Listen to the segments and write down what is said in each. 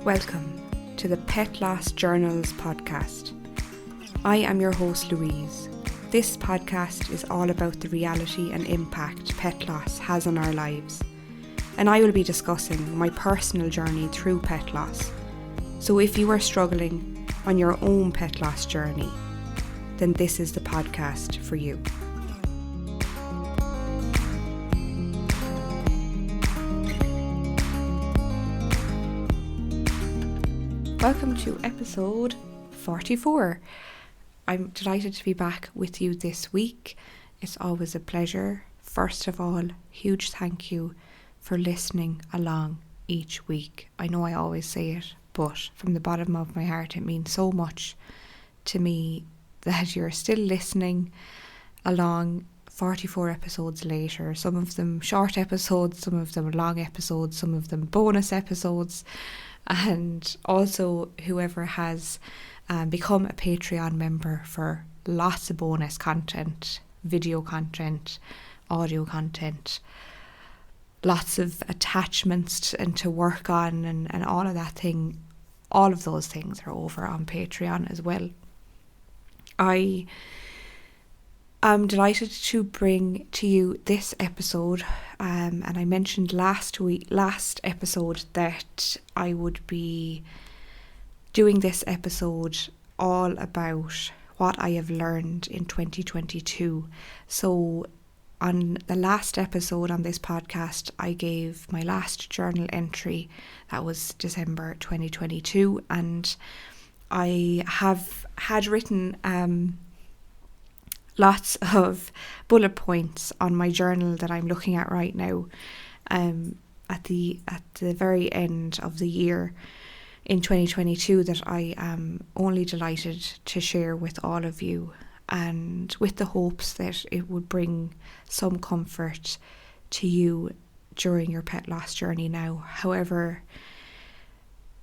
Welcome to the Pet Loss Journals podcast. I am your host Louise. This podcast is all about the reality and impact pet loss has on our lives, and I will be discussing my personal journey through pet loss. So if you are struggling on your own pet loss journey, then this is the podcast for you. Welcome to episode 44. I'm delighted to be back with you this week. It's always a pleasure. First of all, huge thank you for listening along each week. I know I always say it, but from the bottom of my heart, it means so much to me that you're still listening along 44 episodes later. Some of them short episodes, some of them long episodes, some of them bonus episodes. And also whoever has become a Patreon member for lots of bonus content, video content, audio content, lots of attachments and to work on and all of that thing. All of those things are over on Patreon as well. I am delighted to bring to you this episode, and I mentioned last episode that I would be doing this episode all about what I have learned in 2022. So on the last episode on this podcast, I gave my last journal entry. That was December 2022, and I have had written lots of bullet points on my journal that I'm looking at right now, at the very end of the year in 2022, that I am only delighted to share with all of you, and with the hopes that it would bring some comfort to you during your pet loss journey now, however,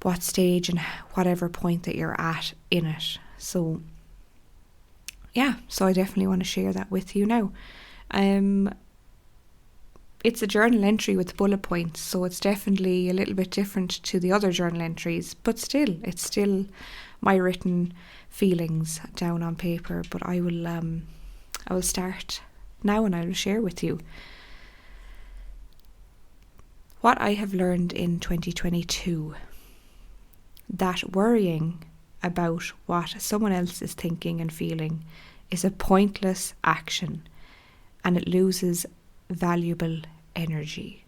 what stage and whatever point that you're at in it. So I definitely want to share that with you now. It's a journal entry with bullet points, so it's definitely a little bit different to the other journal entries, but still, it's still my written feelings down on paper. But I will start now and I will share with you what I have learned in 2022. That worrying about what someone else is thinking and feeling is a pointless action, and it loses valuable energy.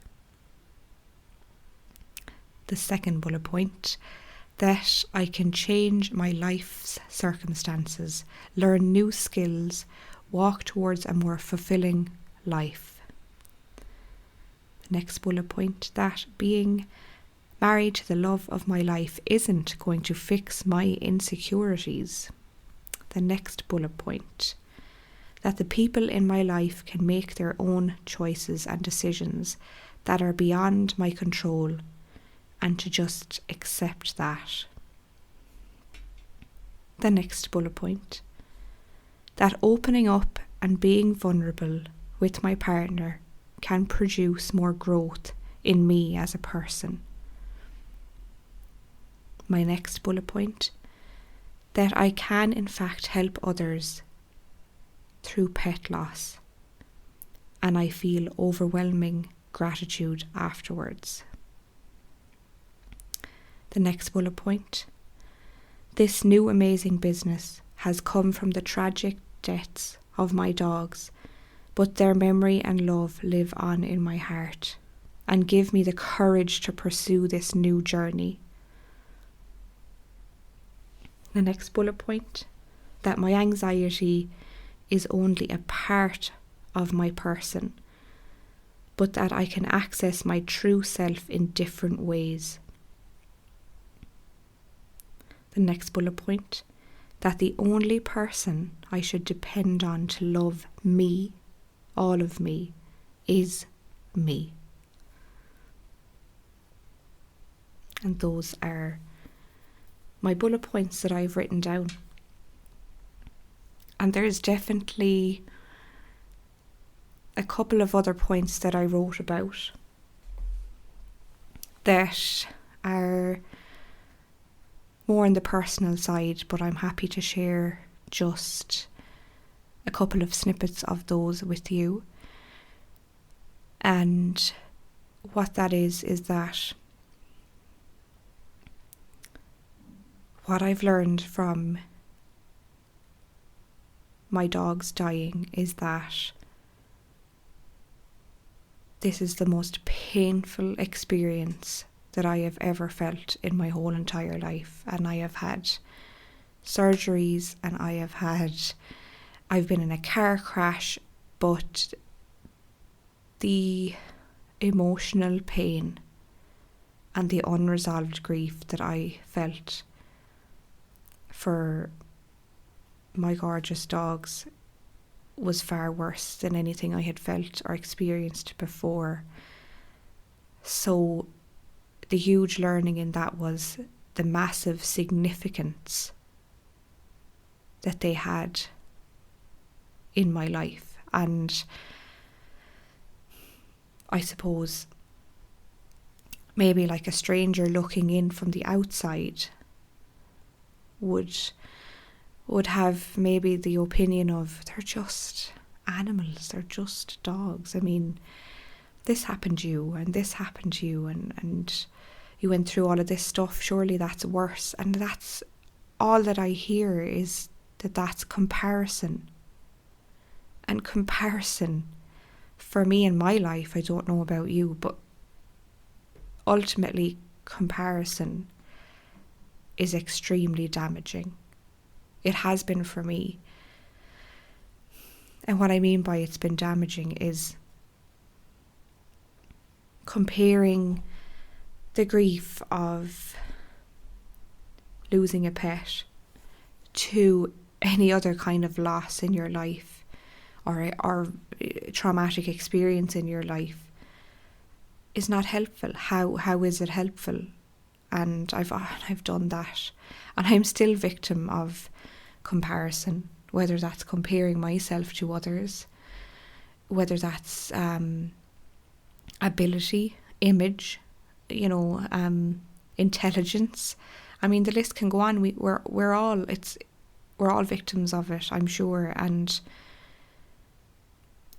The second bullet point, that I can change my life's circumstances, learn new skills, walk towards a more fulfilling life. The next bullet point, that being married to the love of my life isn't going to fix my insecurities. The next bullet point, that the people in my life can make their own choices and decisions that are beyond my control, and to just accept that. The next bullet point, that opening up and being vulnerable with my partner can produce more growth in me as a person. My next bullet point, that I can in fact help others through pet loss, and I feel overwhelming gratitude afterwards. The next bullet point, this new amazing business has come from the tragic deaths of my dogs, but their memory and love live on in my heart and give me the courage to pursue this new journey. The next bullet point, that my anxiety is only a part of my person, but that I can access my true self in different ways. The next bullet point, that the only person I should depend on to love me, all of me, is me. And those are my bullet points that I've written down. And there's definitely a couple of other points that I wrote about that are more on the personal side, but I'm happy to share just a couple of snippets of those with you. And what that is that what I've learned from my dogs dying is that this is the most painful experience that I have ever felt in my whole entire life. And I have had surgeries and I've been in a car crash, but the emotional pain and the unresolved grief that I felt for my gorgeous dogs was far worse than anything I had felt or experienced before. So the huge learning in that was the massive significance that they had in my life. And I suppose maybe like a stranger looking in from the outside would have maybe the opinion of, they're just animals, they're just dogs. I mean, this happened to you and this happened to you and you went through all of this stuff, surely that's worse. And that's all that I hear, is that that's comparison. And comparison, for me in my life, I don't know about you, but ultimately comparison is extremely damaging. It has been for me. And what I mean by it's been damaging is comparing the grief of losing a pet to any other kind of loss in your life or traumatic experience in your life is not helpful. How is it helpful? And I've done that, and I'm still victim of comparison, whether that's comparing myself to others, whether that's ability, image, intelligence. I mean, the list can go on. We're all victims of it, I'm sure, and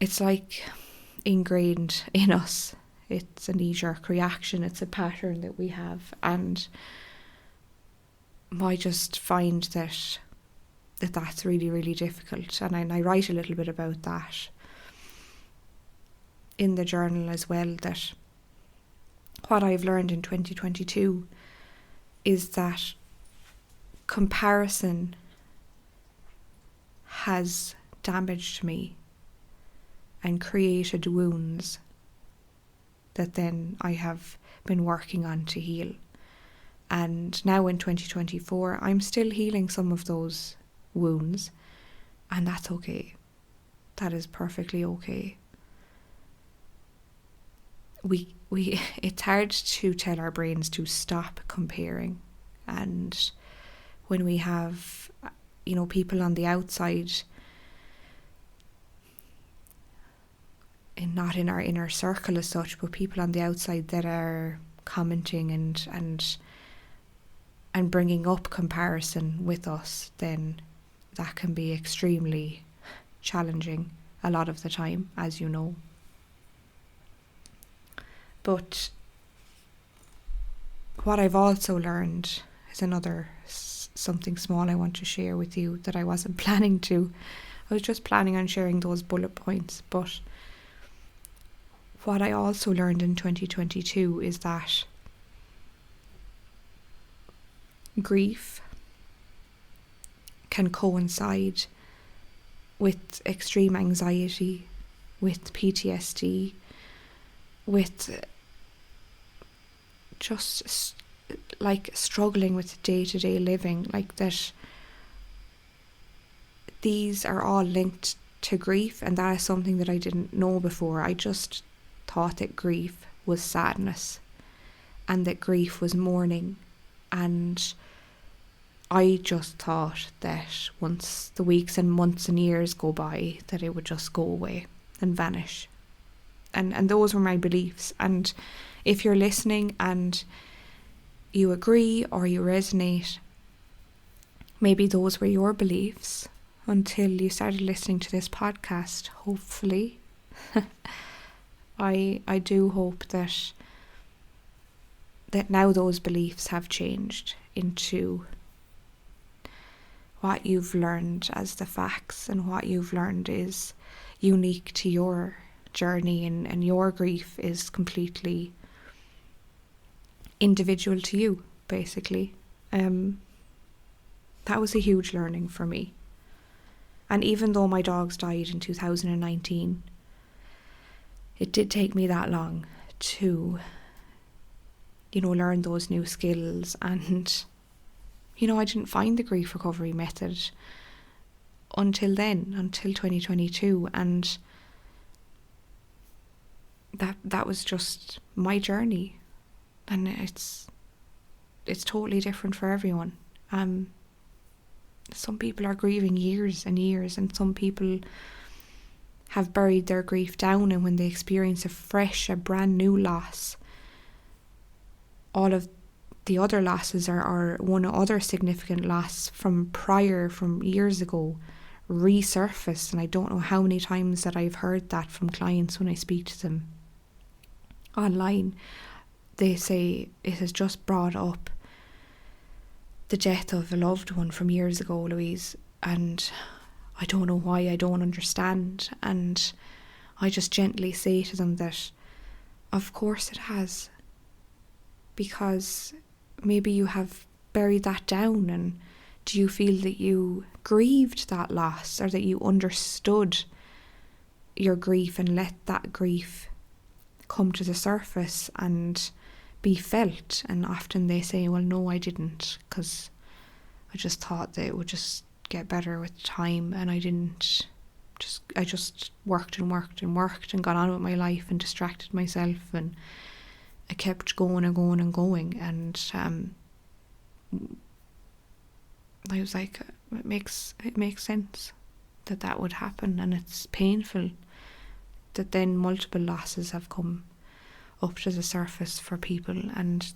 it's like ingrained in us. It's a knee-jerk reaction. It's a pattern that we have, and I just find that's really, really difficult. And I write a little bit about that in the journal as well, that what I've learned in 2022 is that comparison has damaged me and created wounds that then I have been working on to heal. And now in 2024, I'm still healing some of those wounds, and that's okay. That is perfectly okay. It's hard to tell our brains to stop comparing, and when we have people on the outside, and not in our inner circle as such, but people on the outside that are commenting and bringing up comparison with us, then that can be extremely challenging a lot of the time, as you know. But what I've also learned is another something small I want to share with you that I wasn't planning to. I was just planning on sharing those bullet points, but what I also learned in 2022 is that grief can coincide with extreme anxiety, with PTSD, with just like struggling with day-to-day living, like that. These are all linked to grief, and that is something that I didn't know before. I just thought that grief was sadness and that grief was mourning, and I just thought that once the weeks and months and years go by that it would just go away and vanish, and those were my beliefs. And if you're listening and you agree or you resonate, maybe those were your beliefs until you started listening to this podcast, hopefully. I do hope that now those beliefs have changed into what you've learned as the facts, and what you've learned is unique to your journey, and your grief is completely individual to you, basically. That was a huge learning for me. And even though my dogs died in 2019, it did take me that long to, learn those new skills. And, I didn't find the grief recovery method until 2022. And that was just my journey. And it's totally different for everyone. Some people are grieving years and years, and some people have buried their grief down, and when they experience a brand new loss, all of the other losses or one other significant loss from years ago resurface. And I don't know how many times that I've heard that from clients when I speak to them online. They say it has just brought up the death of a loved one from years ago, Louise, and I don't know why, I don't understand. And I just gently say to them that of course it has, because maybe you have buried that down. And do you feel that you grieved that loss, or that you understood your grief and let that grief come to the surface and be felt? And often they say, well, no, I didn't, because I just thought that it would just get better with time, and I didn't. I just worked and worked and worked and got on with my life and distracted myself, and I kept going and going and going. And I was like, it makes sense that would happen, and it's painful that then multiple losses have come up to the surface for people, and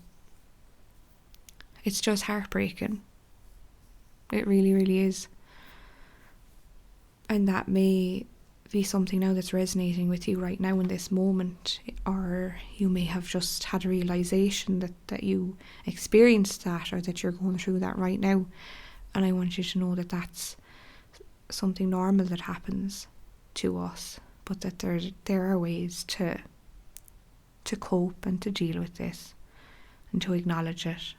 it's just heartbreaking. It really, really is. And that may be something now that's resonating with you right now in this moment, or you may have just had a realisation that you experienced that, or that you're going through that right now. And I want you to know that that's something normal that happens to us, but that there are ways to cope and to deal with this, and to acknowledge it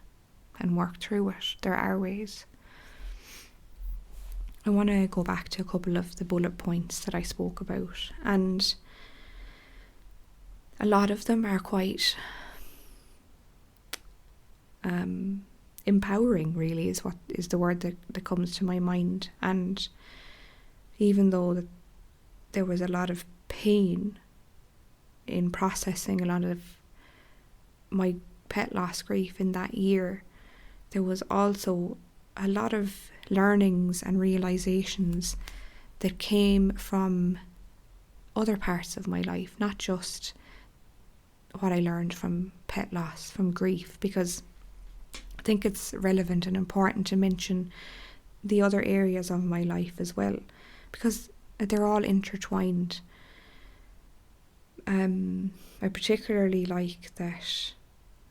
and work through it. There are ways. I want to go back to a couple of the bullet points that I spoke about, and a lot of them are quite empowering, really, is the word that comes to my mind. And even though that there was a lot of pain in processing a lot of my pet loss grief in that year, there was also a lot of learnings and realizations that came from other parts of my life, not just what I learned from pet loss, from grief, because I think it's relevant and important to mention the other areas of my life as well, because they're all intertwined. I particularly like that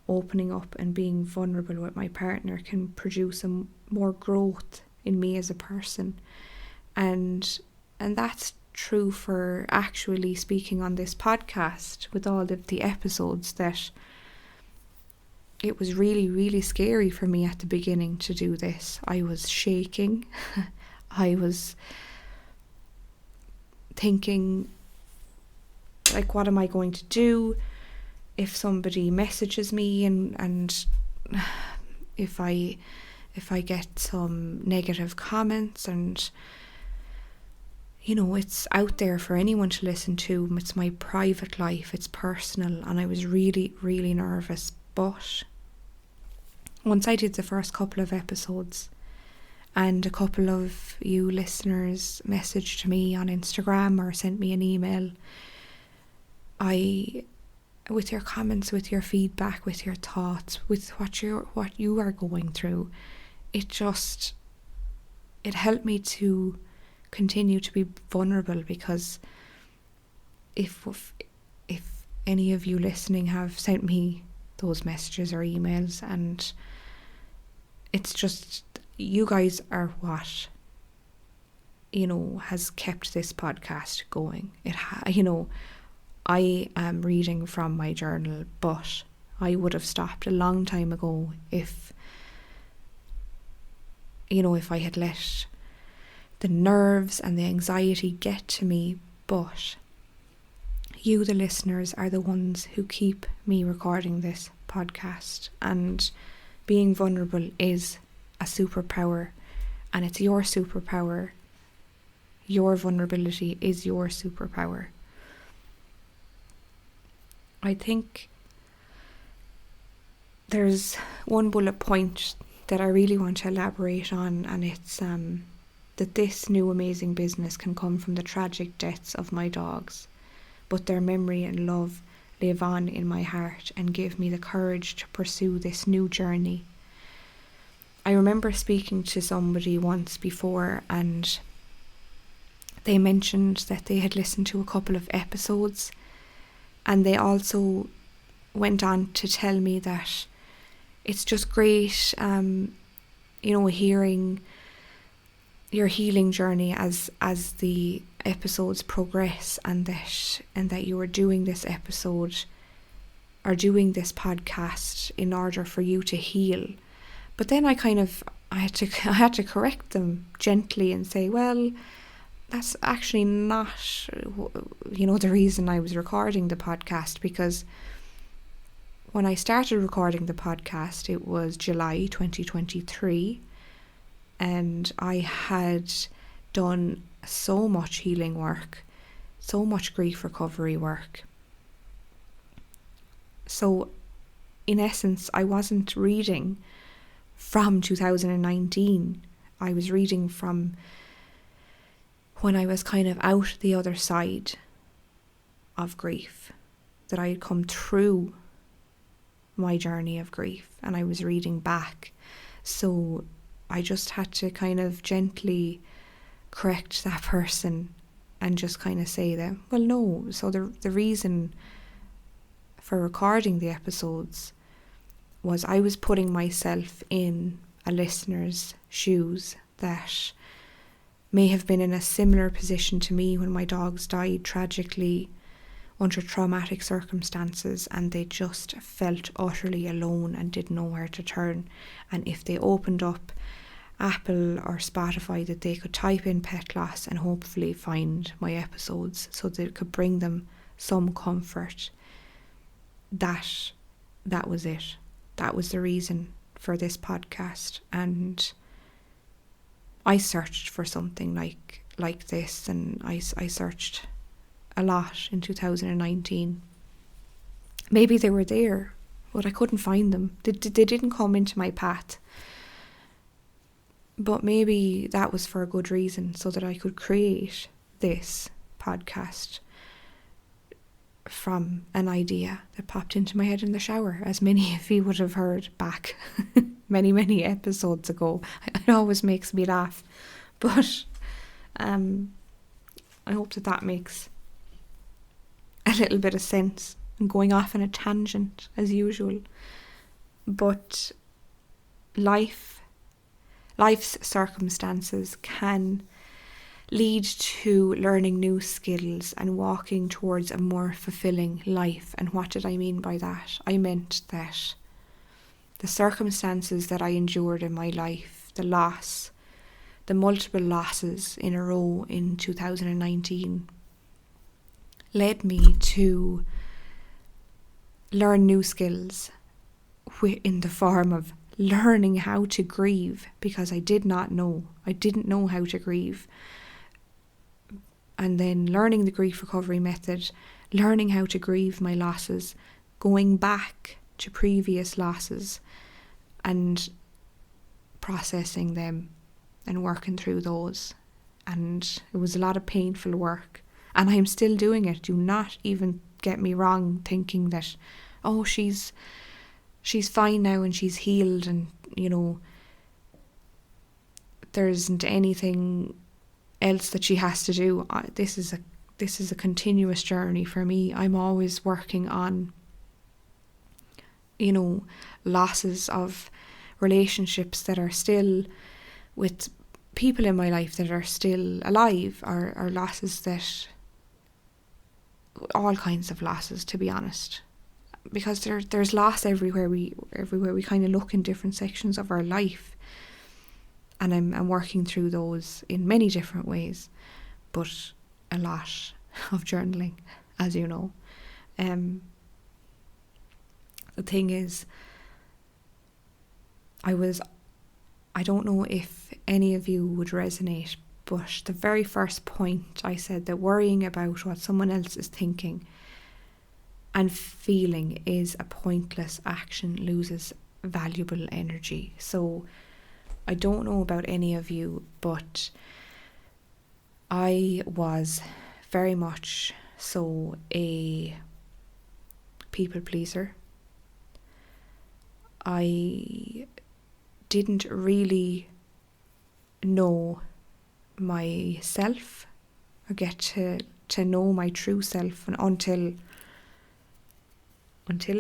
opening up and being vulnerable with my partner can produce more growth in me as a person, and that's true for actually speaking on this podcast with all of the episodes. That it was really, really scary for me at the beginning to do this. I was shaking. I was thinking, like, what am I going to do if somebody messages me, and if I get some negative comments, and it's out there for anyone to listen to. It's my private life, it's personal, and I was really, really nervous. But once I did the first couple of episodes, and a couple of you listeners messaged me on Instagram or sent me an email, with your comments, with your feedback, with your thoughts, with what you are going through, it just it helped me to continue to be vulnerable, because if any of you listening have sent me those messages or emails, and it's just, you guys are what, has kept this podcast going. I am reading from my journal, but I would have stopped a long time ago if I had let the nerves and the anxiety get to me. But you, the listeners, are the ones who keep me recording this podcast, and being vulnerable is a superpower, and it's your superpower. Your vulnerability is your superpower. I think there's one bullet point that I really want to elaborate on, and it's that this new amazing business can come from the tragic deaths of my dogs, but their memory and love live on in my heart and give me the courage to pursue this new journey. I remember speaking to somebody once before, and they mentioned that they had listened to a couple of episodes, and they also went on to tell me that it's just great, hearing your healing journey as the episodes progress, and that you are doing this episode or doing this podcast in order for you to heal. But then I had to correct them gently and say, well, that's actually not, the reason I was recording the podcast, because when I started recording the podcast, it was July 2023, and I had done so much healing work, so much grief recovery work. So, in essence, I wasn't reading from 2019. I was reading from when I was kind of out the other side of grief, that I had come through my journey of grief, and I was reading back. So I just had to kind of gently correct that person and just kind of say that, well, no. So the reason for recording the episodes was I was putting myself in a listener's shoes that may have been in a similar position to me when my dogs died tragically under traumatic circumstances, and they just felt utterly alone and didn't know where to turn. And if they opened up Apple or Spotify, that they could type in pet loss and hopefully find my episodes, so that it could bring them some comfort. That was it. That was the reason for this podcast. And I searched for something like this, and I searched a lot in 2019. Maybe they were there, but I couldn't find them. They didn't come into my path. But maybe that was for a good reason, so that I could create this podcast from an idea that popped into my head in the shower, as many of you would have heard back many, many episodes ago. It always makes me laugh. But I hope that makes a little bit of sense. I'm going off on a tangent as usual. But life's circumstances can lead to learning new skills and walking towards a more fulfilling life. And what did I mean by that? I meant that the circumstances that I endured in my life, the multiple losses in a row in 2019, led me to learn new skills in the form of learning how to grieve, because I didn't know how to grieve. And then learning the grief recovery method, learning how to grieve my losses, going back to previous losses and processing them and working through those. And it was a lot of painful work, and I'm still doing it. Do not even get me wrong thinking that, oh, she's fine now and she's healed, and there isn't anything else that she has to do. This is a continuous journey for me. I'm always working on, losses of relationships that are still with people in my life that are still alive, or losses that, all kinds of losses, to be honest, because there's loss everywhere we kind of look in different sections of our life, and I'm working through those in many different ways, but a lot of journaling, as you know. The thing is, I don't know if any of you would resonate, but the very first point I said that worrying about what someone else is thinking and feeling is a pointless action, loses valuable energy. So I don't know about any of you, but I was very much so a people pleaser. I didn't really know myself or get to know my true self until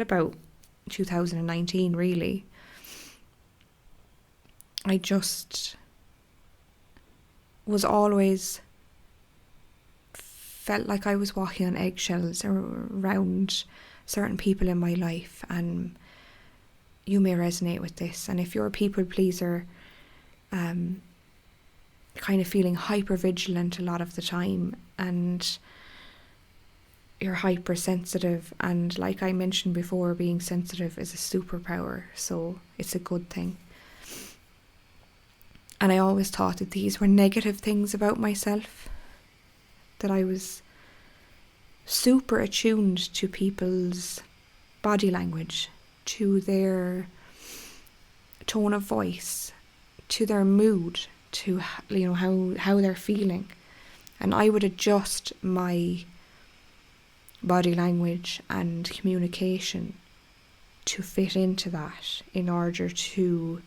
about 2019, really. I just was always felt like I was walking on eggshells around certain people in my life, and you may resonate with this. And if you're a people pleaser, kind of feeling hyper vigilant a lot of the time, and you're hypersensitive, and like I mentioned before, being sensitive is a superpower, so it's a good thing. And I always thought that these were negative things about myself, that I was super attuned to people's body language, to their tone of voice, to their mood, to how they're feeling, and I would adjust my body language and communication to fit into that in order to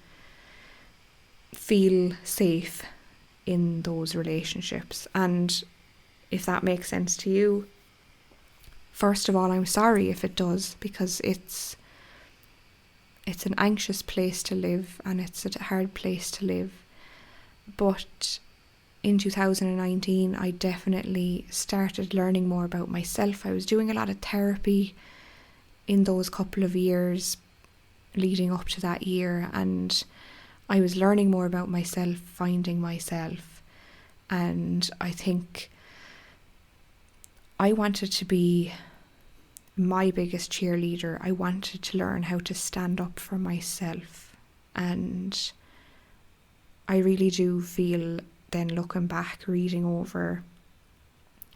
feel safe in those relationships. And if that makes sense to you, first of all, I'm sorry if it does, because it's an anxious place to live, and it's a hard place to live. But in 2019, I definitely started learning more about myself. I was doing a lot of therapy in those couple of years leading up to that year, and I was learning more about myself, finding myself, and I think I wanted to be my biggest cheerleader. I wanted to learn how to stand up for myself, and I really do feel, then looking back, reading over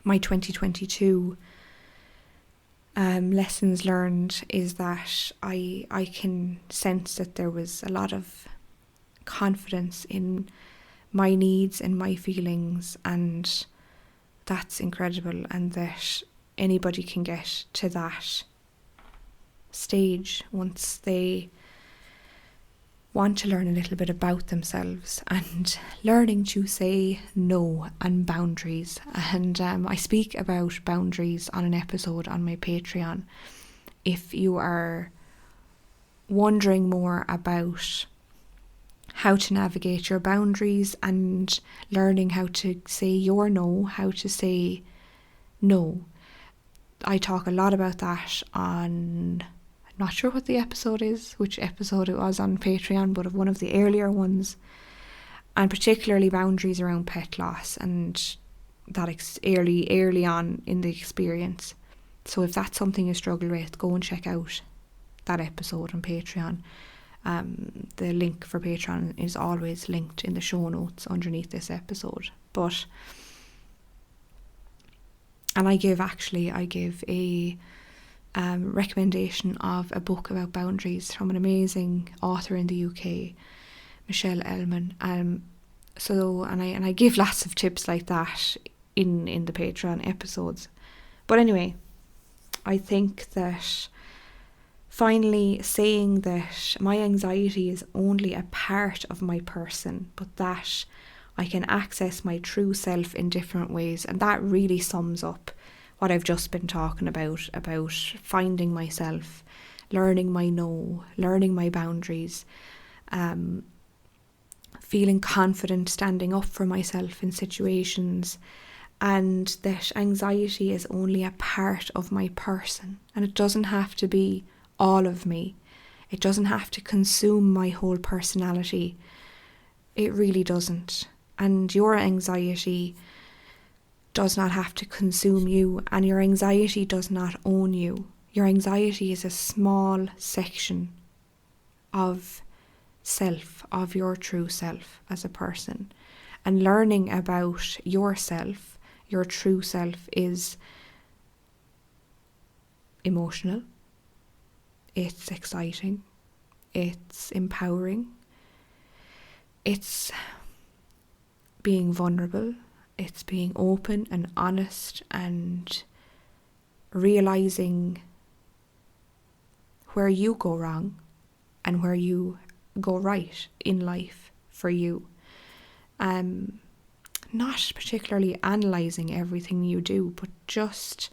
my 2022 lessons learned, is that I can sense that there was a lot of confidence in my needs and my feelings, and that's incredible, and that anybody can get to that stage once they want to learn a little bit about themselves and learning to say no and boundaries. And I speak about boundaries on an episode on my Patreon. If you are wondering more about how to navigate your boundaries and learning how to say your no, how to say no, I talk a lot about that on, I'm not sure what the episode is, which episode it was on Patreon, but of one of the earlier ones, and particularly boundaries around pet loss, and that early on in the experience. So if that's something you struggle with, go and check out that episode on Patreon. The link for Patreon is always linked in the show notes underneath this episode. And I give a recommendation of a book about boundaries from an amazing author in the UK, Michelle Elman. And I give lots of tips like that in the Patreon episodes. But anyway, I think that finally saying that my anxiety is only a part of my person, but that I can access my true self in different ways. And that really sums up what I've just been talking about finding myself, learning my no, learning my boundaries, feeling confident, standing up for myself in situations, and that anxiety is only a part of my person, and it doesn't have to be all of me. It doesn't have to consume my whole personality. It really doesn't. And your anxiety does not have to consume you, and your anxiety does not own you. Your anxiety is a small section of self, of your true self as a person. And learning about yourself, your true self, is emotional, it's exciting, it's empowering, it's being vulnerable, it's being open and honest and realizing where you go wrong and where you go right in life for you. Not particularly analysing everything you do, but just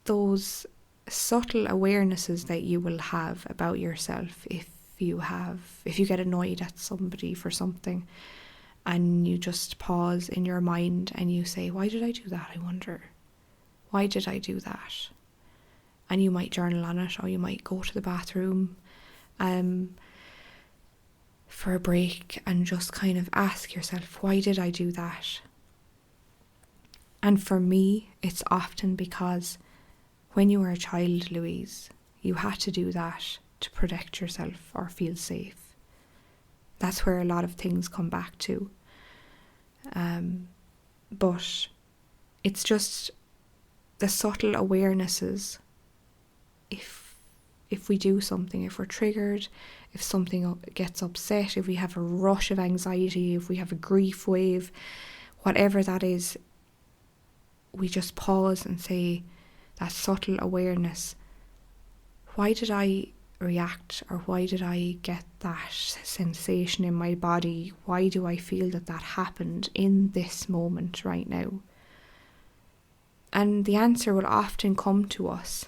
those subtle awarenesses that you will have about yourself if you get annoyed at somebody for something and you just pause in your mind and you say, why did I do that? I wonder, why did I do that? And you might journal on it, or you might go to the bathroom for a break and just kind of ask yourself, why did I do that? And for me, it's often because when you were a child, Louise, you had to do that to protect yourself or feel safe. That's where a lot of things come back to. But it's just the subtle awarenesses. If we do something, if we're triggered, if something gets upset, if we have a rush of anxiety, if we have a grief wave, whatever that is, we just pause and say, that subtle awareness, why did I react, or why did I get that sensation in my body? Why do I feel that happened in this moment right now? And the answer will often come to us.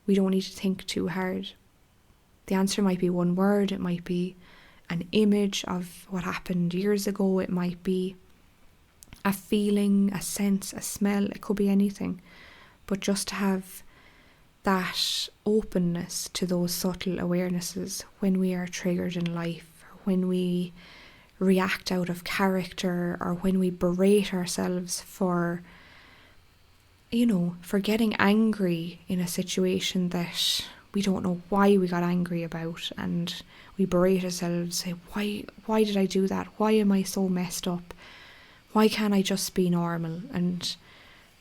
We don't need to think too hard. The answer might be one word, it might be an image of what happened years ago, it might be a feeling, a sense, a smell, it could be anything. But just to have that openness to those subtle awarenesses when we are triggered in life, or when we react out of character, or when we berate ourselves for getting angry in a situation that we don't know why we got angry about, and we berate ourselves, say, why did I do that? Why am I so messed up? Why can't I just be normal? And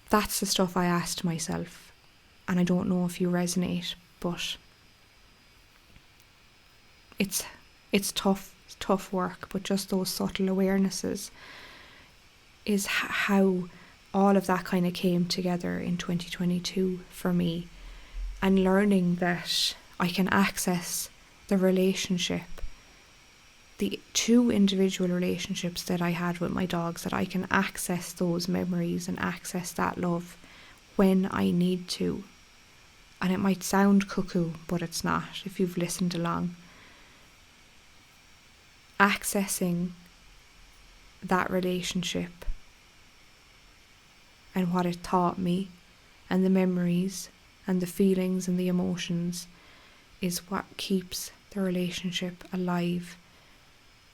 that's the stuff I asked myself, and I don't know if you resonate, but it's tough work, but just those subtle awarenesses is how all of that kind of came together in 2022 for me, and learning that I can access the relationship, the 2 individual relationships that I had with my dogs, that I can access those memories and access that love when I need to. And it might sound cuckoo, but it's not, if you've listened along. Accessing that relationship and what it taught me, and the memories and the feelings and the emotions, is what keeps the relationship alive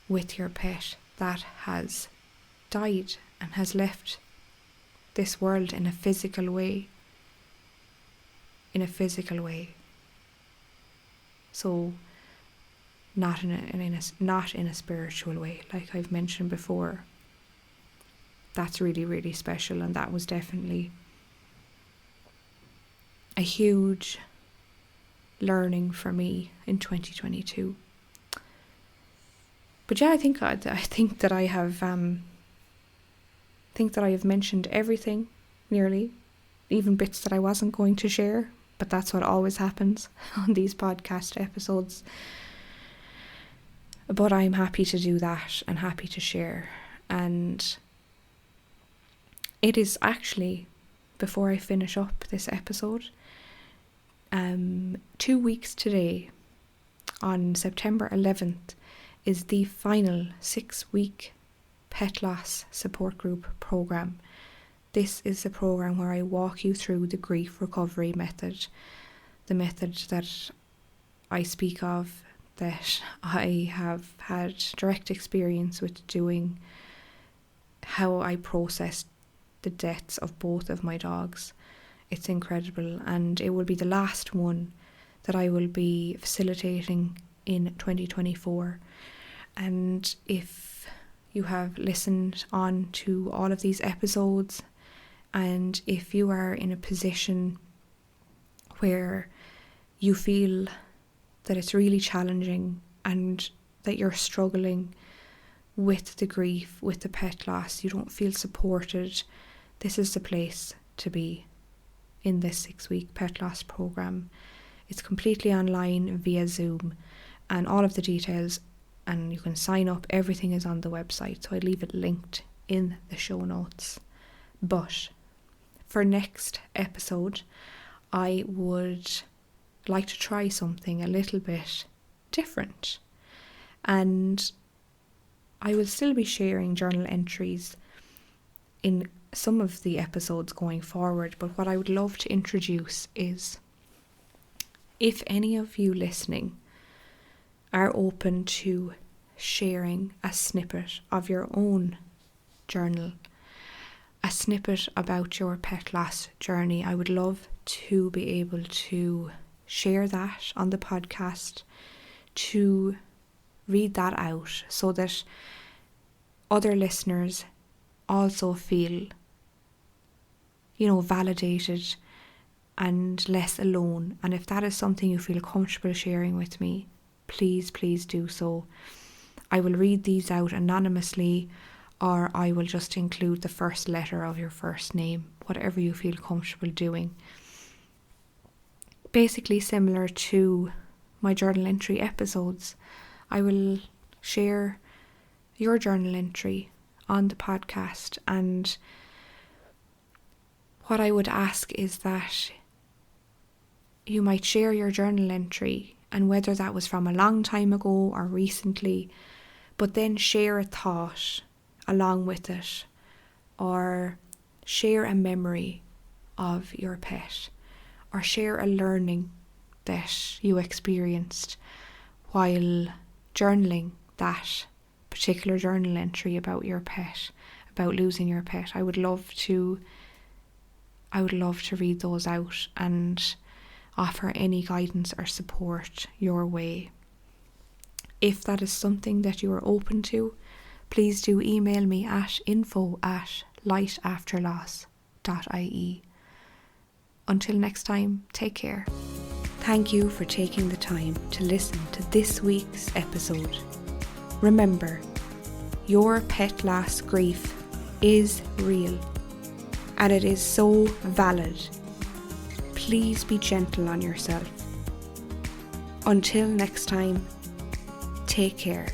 with your pet that has died and has left this world in a physical way. So not in a spiritual way, like I've mentioned before. That's really, really special, and that was definitely a huge learning for me in 2022. But yeah, I think that I have mentioned everything, nearly, even bits that I wasn't going to share. but that's what always happens on these podcast episodes. But I'm happy to do that and happy to share. And it is actually, before I finish up this episode, 2 weeks today, on September 11th, is the final 6-week pet loss support group program. This is the program where I walk you through the grief recovery method, the method that I speak of, that I have had direct experience with doing, how I processed the deaths of both of my dogs. It's incredible, and it will be the last one that I will be facilitating in 2024. And if you have listened on to all of these episodes, and if you are in a position where you feel that it's really challenging and that you're struggling with the grief, with the pet loss, you don't feel supported, this is the place to be in this 6-week pet loss program. It's completely online via Zoom, and all of the details, and you can sign up, everything is on the website, so I leave it linked in the show notes. But for next episode, I would like to try something a little bit different, and I will still be sharing journal entries in some of the episodes going forward, but what I would love to introduce is, if any of you listening are open to sharing a snippet of your own journal, a snippet about your pet loss journey, I would love to be able to share that on the podcast, to read that out, so that other listeners also feel, validated and less alone. And if that is something you feel comfortable sharing with me, please do so. I will read these out anonymously, or I will just include the first letter of your first name, whatever you feel comfortable doing. Basically similar to my journal entry episodes, I will share your journal entry on the podcast, and what I would ask is that you might share your journal entry, and whether that was from a long time ago or recently, but then share a thought along with it, or share a memory of your pet, or share a learning that you experienced while journaling that particular journal entry about your pet, about losing your pet. I would love to read those out and offer any guidance or support your way. If that is something that you are open to, please do email me at info@lightafterloss.ie. Until next time, take care. Thank you for taking the time to listen to this week's episode. Remember, your pet loss grief is real, and it is so valid. Please be gentle on yourself. Until next time, take care.